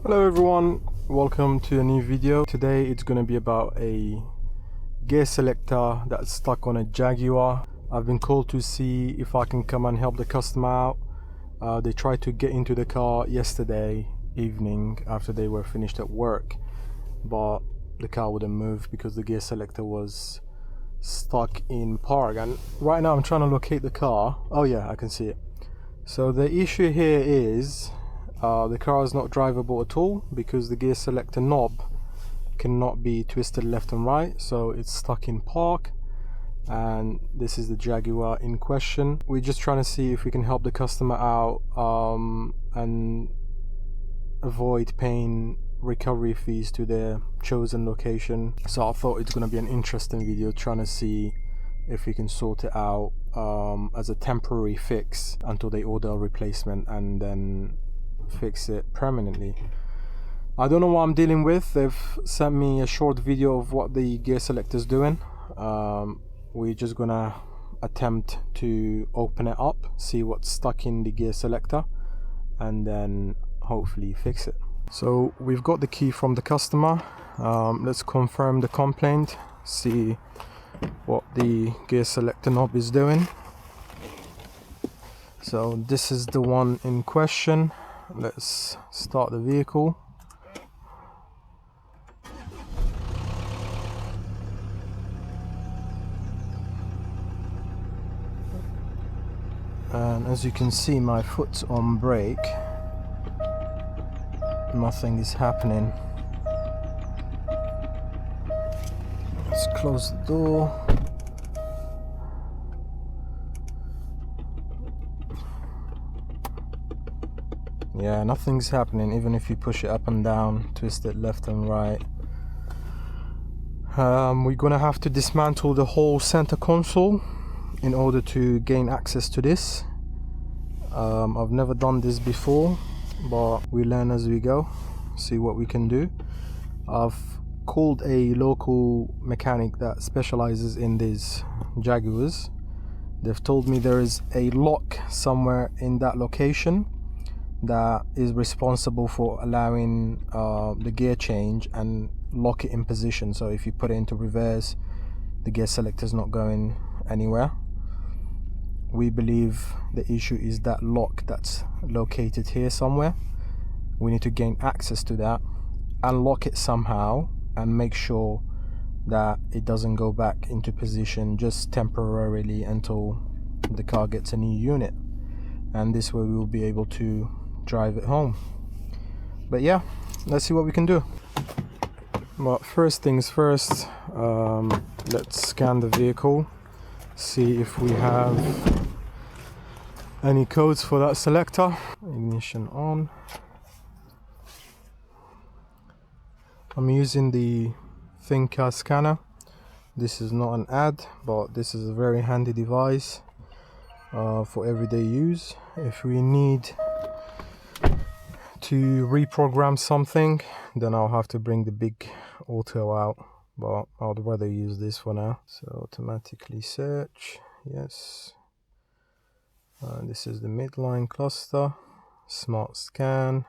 Hello everyone, welcome to a new video. Today it's going to be about a gear selector that's stuck on a Jaguar. I've been called to see if I can come and help the customer out. They tried to get into the car yesterday evening after they were finished at work, but the car wouldn't move because the gear selector was stuck in park. And right now I'm trying to locate the car. Oh yeah, I can see it. So the issue here is the car is not drivable at all because the gear selector knob cannot be twisted left and right, so it's stuck in park. And this is the Jaguar in question. We're just trying to see if we can help the customer out and avoid paying recovery fees to their chosen location. So I thought it's going to be an interesting video trying to see if we can sort it out as a temporary fix until they order a replacement and then fix it permanently. I don't know what I'm dealing with. They've sent me a short video of what the gear selector is doing. We're just gonna attempt to open it up, see what's stuck in the gear selector, and then hopefully fix it. So we've got the key from the customer. Let's confirm the complaint, see what the gear selector knob is doing. So this is the one in question. Let's start the vehicle. And as you can see, my foot's on brake. Nothing is happening. Let's close the door. Yeah, nothing's happening even if you push it up and down, twist it left and right. We're gonna have to dismantle the whole center console in order to gain access to this. I've never done this before, but we learn as we go, see what we can do. I've called a local mechanic that specializes in these Jaguars. They've told me there is a lock somewhere in that location that is responsible for allowing the gear change and lock it in position. So if you put it into reverse, the gear selector is not going anywhere. We believe the issue is that lock that's located here somewhere. We need to gain access to that, unlock it somehow, and make sure that it doesn't go back into position just temporarily until the car gets a new unit. And this way we will be able to drive it home. But yeah, let's see what we can do. But first things first, let's scan the vehicle, see if we have any codes for that selector. Ignition on. I'm using the ThinCar scanner. This is not an ad, but this is a very handy device for everyday use. If we need to reprogram something, then I'll have to bring the big auto out, but I'd rather use this for now. So automatically search, yes. This is the midline cluster, smart scan.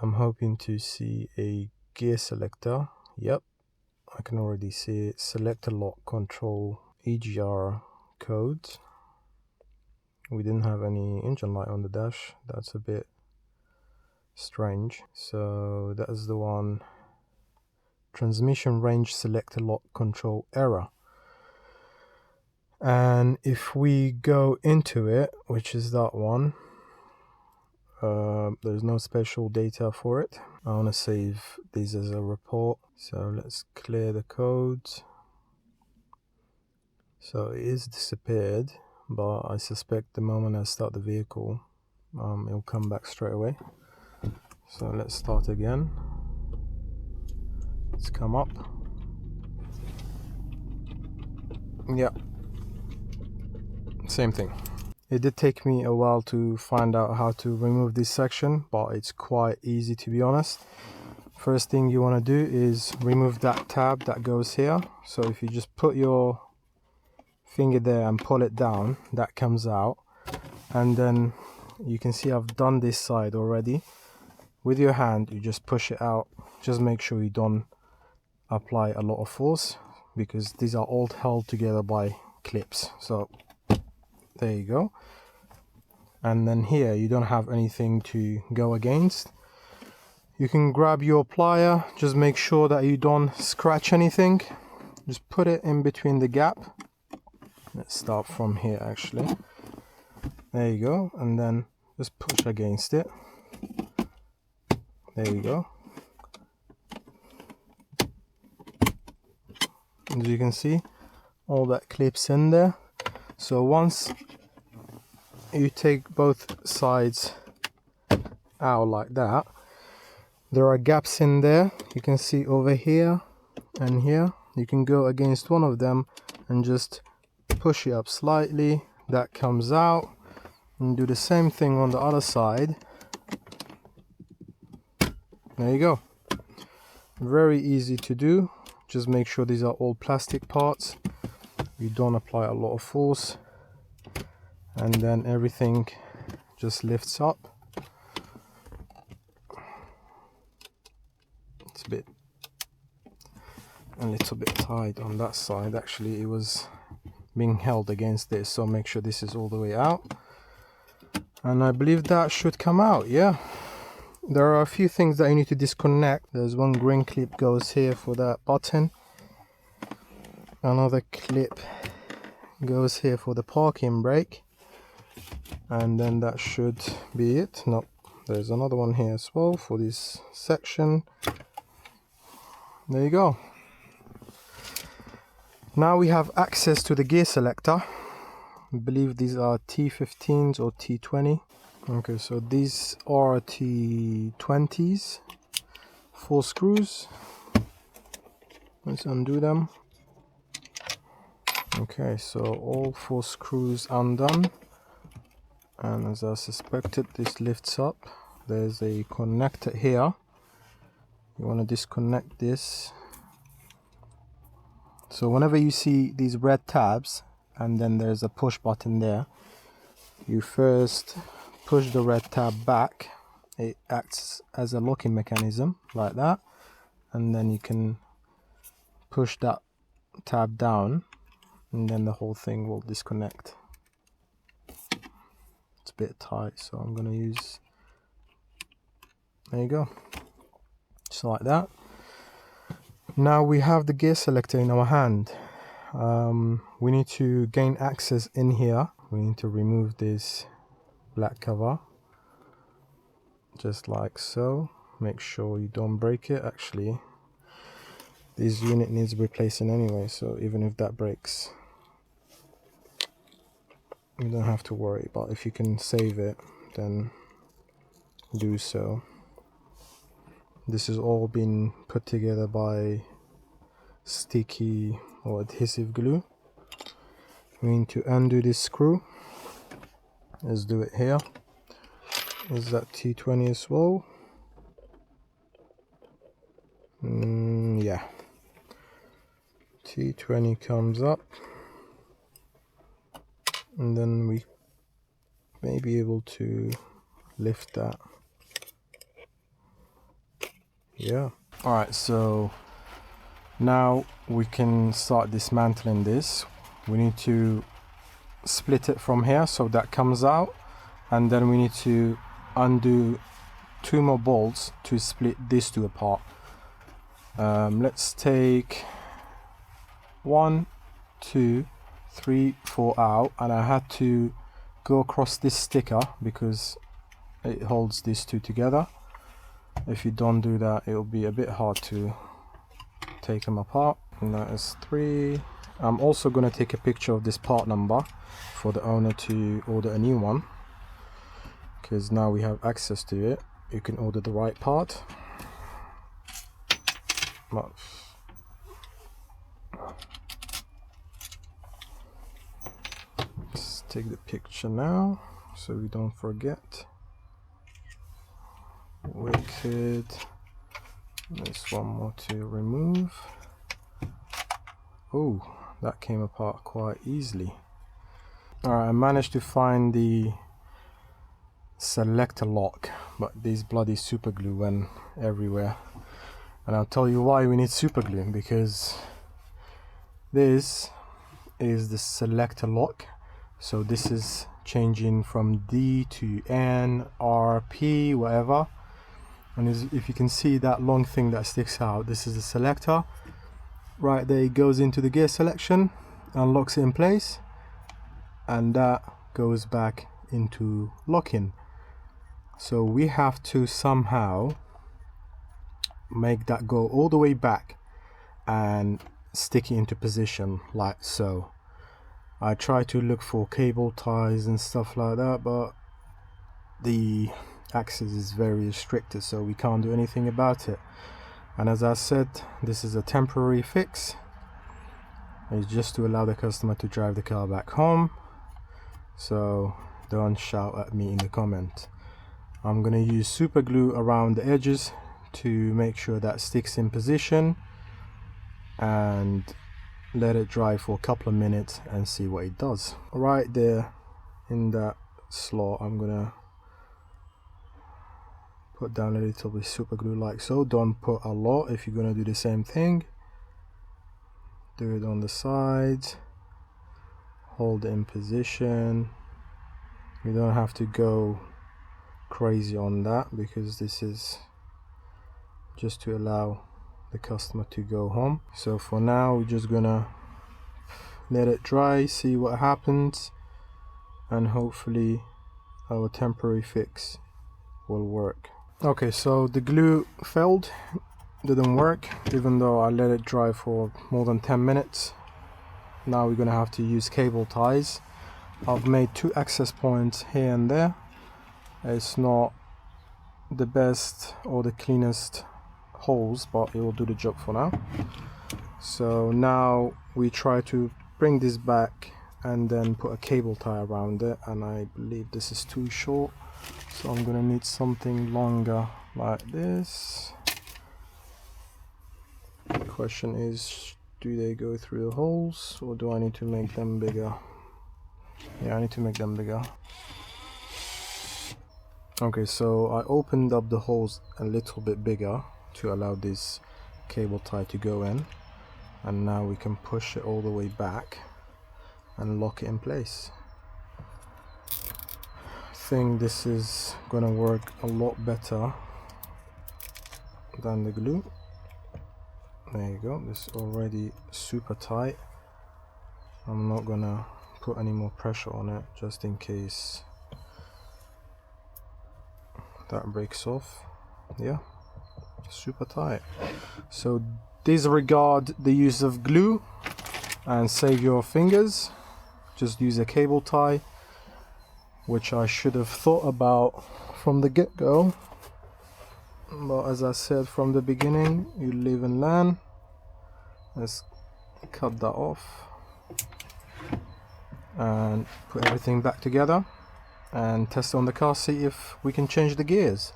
I'm hoping to see a gear selector. Yep, I can already see it. Selector lock control EGR code. We didn't have any engine light on the dash. That's a bit strange. So that is the one. Transmission range selector lock control error. And if we go into it, which is that one, there's no special data for it. I want to save these as a report. So let's clear the codes. So it is disappeared, but I suspect the moment I start the vehicle, it'll come back straight away. So let's start again. Let's come up. Yeah, same thing. It did take me a while to find out how to remove this section, but it's quite easy, to be honest. First thing you want to do is remove that tab that goes here. So if you just put your finger there and pull it down, that comes out. And then you can see I've done this side already. with your hand you just push it out. Just make sure you don't apply a lot of force, because these are all held together by clips. So there you go. And then here you don't have anything to go against. You can grab your plier, just make sure that you don't scratch anything. Just put it in between the gap. Let's start from here actually. There you go, and then just push against it. There you go. As you can see, all that clips in there. So once you take both sides out like that, there are gaps in there. You can see over here and here. You can go against one of them and just push it up slightly. That comes out. And do the same thing on the other side. There you go. Very easy to do. Just make sure these are all plastic parts. You don't apply a lot of force. And then everything just lifts up. It's a little bit tight on that side. Actually, it was being held against this, so make sure this is all the way out. And I believe that should come out. Yeah, there are a few things that you need to disconnect. There's one green clip goes here for that button. Another clip goes here for the parking brake. And then that should be it. No, there's another one here as well for this section. There you go. Now we have access to the gear selector. I believe these are T15s or T20. Okay, so these are T20s. 4 screws. Let's undo them. Okay, so all 4 screws undone. And as I suspected, this lifts up. There's a connector here. You want to disconnect this. So whenever you see these red tabs and then there's a push button there, you first push the red tab back. It acts as a locking mechanism like that, and then you can push that tab down and then the whole thing will disconnect. It's a bit tight, so I'm going to use, there you go, just like that. Now we have the gear selector in our hand. We need to gain access in here. We need to remove this black cover, just like so. Make sure you don't break it. Actually, this unit needs replacing anyway, so even if that breaks, you don't have to worry. But if you can save it, then do so. This is all been put together by sticky or adhesive glue. We need to undo this screw. Let's do it here. Is that T20 as well? Yeah. T20 comes up. And then we may be able to lift that. Yeah. Alright, so now we can start dismantling this. We need to split it from here so that comes out, and then we need to undo 2 more bolts to split these 2 apart. Let's take 1, 2, 3, 4 out, and I had to go across this sticker because it holds these 2 together. If you don't do that, it'll be a bit hard to take them apart. And that is 3. I'm also going to take a picture of this part number for the owner to order a new one, because now we have access to it. You can order the right part. But let's take the picture now so we don't forget. Wicked. There's one more to remove. Oh, that came apart quite easily. Alright, I managed to find the Selector lock, but this bloody super glue went everywhere. And I'll tell you why we need super glue, because this is the selector lock. So this is changing from D to N, R, P, whatever. And if you can see that long thing that sticks out, this is the selector. Right there, it goes into the gear selection and locks it in place, and that goes back into locking. So we have to somehow make that go all the way back and stick it into position like so. I try to look for cable ties and stuff like that, but the axis is very restricted, so we can't do anything about it. And as I said, this is a temporary fix. It's just to allow the customer to drive the car back home, so don't shout at me in the comment. I'm gonna use super glue around the edges to make sure that sticks in position, and let it dry for a couple of minutes and see what it does. Right there in that slot, I'm gonna put down a little bit of super glue like so. Don't put a lot if you're gonna do the same thing. Do it on the sides, hold it in position. You don't have to go crazy on that, because this is just to allow the customer to go home. So for now, we're just gonna let it dry, see what happens, and hopefully our temporary fix will work. Okay, so the glue failed, didn't work, even though I let it dry for more than 10 minutes. Now we're gonna have to use cable ties. I've made 2 access points here and there. It's not the best or the cleanest holes, but it will do the job for now. So now we try to bring this back and then put a cable tie around it, and I believe this is too short, so I'm gonna need something longer like this. The question is, do they go through the holes, or do I need to make them bigger? Yeah, I need to make them bigger. Okay, so I opened up the holes a little bit bigger to allow this cable tie to go in, and now we can push it all the way back and lock it in place. I think this is gonna work a lot better than the glue. There you go, this is already super tight. I'm not gonna put any more pressure on it, just in case that breaks off. Yeah, super tight. So disregard the use of glue and save your fingers. Just use a cable tie, which I should have thought about from the get-go, but as I said from the beginning, you live and learn. Let's cut that off and put everything back together and test on the car, see if we can change the gears.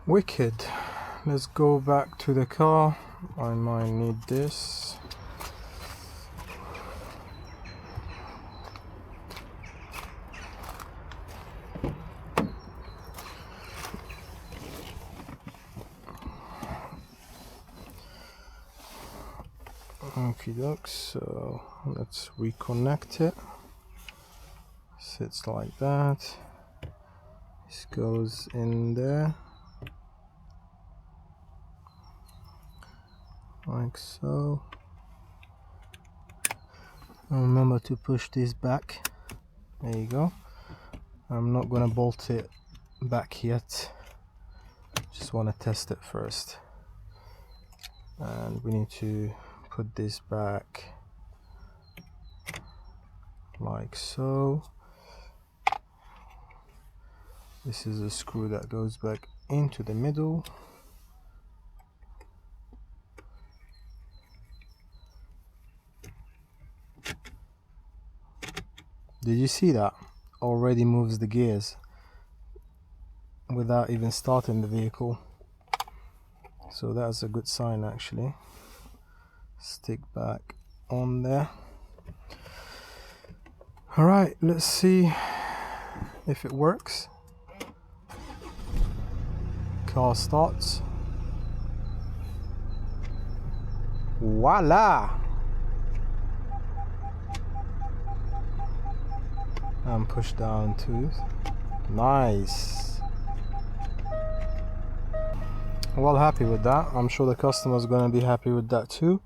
Wicked. Let's go back to the car. I might need this. Okie doke, so let's reconnect it. Sits like that. This goes in there, like so. Remember to push this back. There you go. I'm not gonna bolt it back yet. Just want to test it first. And we need to put this back like so. This is a screw that goes back into the middle. Did you see that? Already moves the gears without even starting the vehicle. So that's a good sign actually. plastic back on there. Alright, let's see if it works. Car starts. Voila! And push down too. Nice. Well, happy with that. I'm sure the customer's gonna be happy with that too.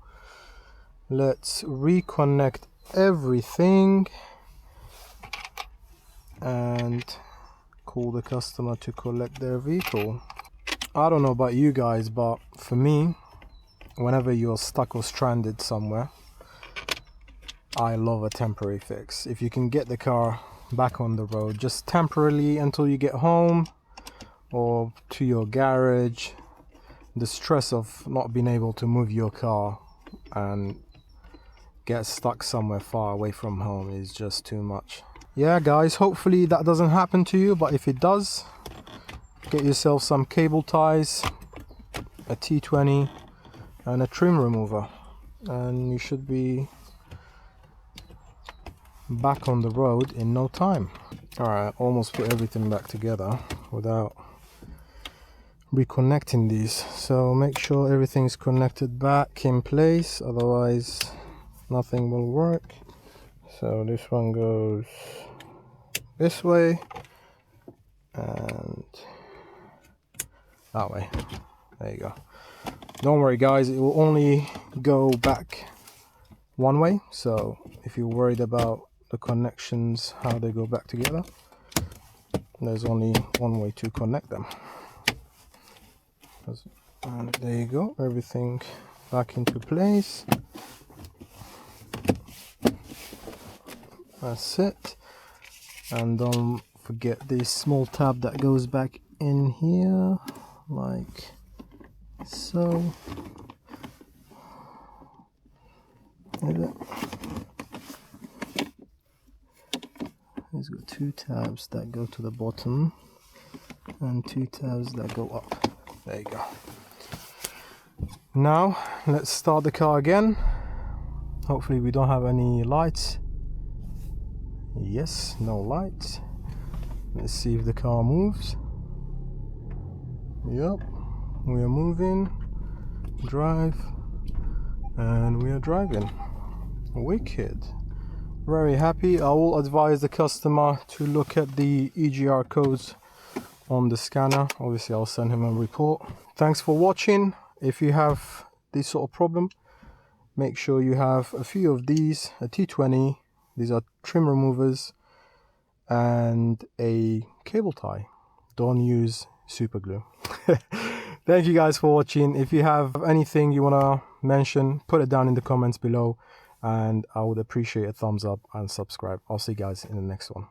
Let's reconnect everything and call the customer to collect their vehicle. I don't know about you guys, but for me, whenever you're stuck or stranded somewhere, I love a temporary fix. If you can get the car back on the road just temporarily until you get home or to your garage, the stress of not being able to move your car and get stuck somewhere far away from home is just too much. Yeah guys, hopefully that doesn't happen to you, but if it does, get yourself some cable ties, a T20 and a trim remover, and you should be back on the road in no time. Alright, almost put everything back together without reconnecting these, so make sure everything's connected back in place, otherwise nothing will work. So this one goes this way and that way. There you go. Don't worry guys, it will only go back one way, so if you're worried about the connections, how they go back together, there's only one way to connect them. And there you go, everything back into place. That's it. And don't forget this small tab that goes back in here like so. There's got two tabs that go to the bottom and two tabs that go up. There you go. Now let's start the car again. Hopefully we don't have any lights. Yes, no lights. Let's see if the car moves. Yep, we are moving. Drive, and we are driving. Wicked. Very happy. I will advise the customer to look at the EGR codes on the scanner. Obviously I'll send him a report. Thanks for watching. If you have this sort of problem, make sure you have a few of these, a T20, these are trim removers, and a cable tie. Don't use super glue. Thank you guys for watching. If you have anything you want to mention, put it down in the comments below, and I would appreciate a thumbs up and subscribe. I'll see you guys in the next one.